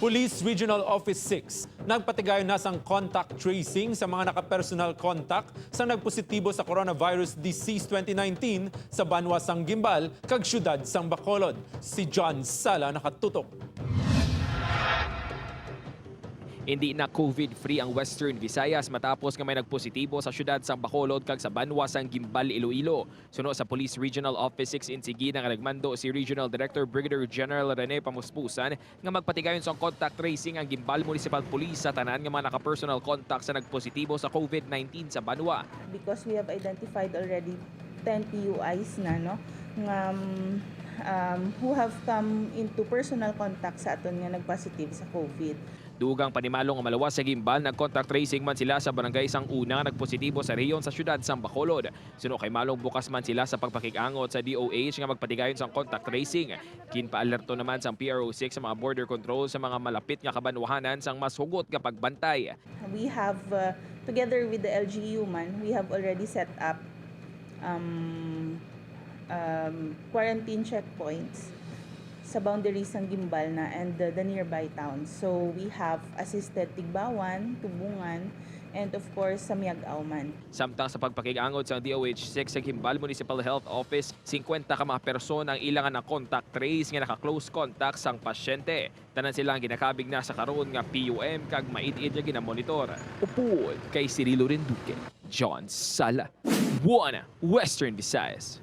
Police Regional Office 6, nagpatigayon na sang contact tracing sa mga naka-personal contact sa nagpositibo sa coronavirus disease 2019 sa Banwa sang Guimbal, kag syudad sang Bacolod. Si John Sala nakatutok. Hindi na COVID-free ang Western Visayas matapos nga may nagpositibo sa syudad sang Bacolod kag sa Banwa sang Guimbal, Iloilo. Suno sa Police Regional Office 6 in Sigi nga nagmando si Regional Director Brigadier General Rene Pamuspusan nga magpatigayon sa contact tracing ang Guimbal Municipal Police sa tanan nga mga naka-personal contact sa nagpositibo sa COVID-19 sa Banwa. Because we have identified already 10 PUIs na who have come into personal contact sa aton nga nagpositive sa COVID. Dugang panimalong nga malawas sa Guimbal, nag-contact tracing man sila sa barangay sang una nga nagpositibo sa rehiyon sa syudad sang Bacolod. Suno kay malong bukas man sila sa pagpakikangot sa DOH nga magpatigayon sang contact tracing. Kinpaalerto naman sang PRO6 sa mga border control sa mga malapit nga kabanwahanan sang mas hugot nga pagbantay. We have, together with the LGU we have already set up quarantine checkpoints sa boundaries ng Guimbal na and the nearby towns. So we have assisted Tigbawan, Tubungan, and of course sa Miag-Auman. Samtang sa pagpakikangot sa DOH6 sa Guimbal Municipal Health Office, 50 ka mga persona ang ilangan na contact trace nga naka-close contact sang pasyente. Tanan silang ginakabig na sa karon nga PUM kag maid-id nga ginamonitor. Upod kay Cirilo Renduque, John Sala, Buana, Western Visayas.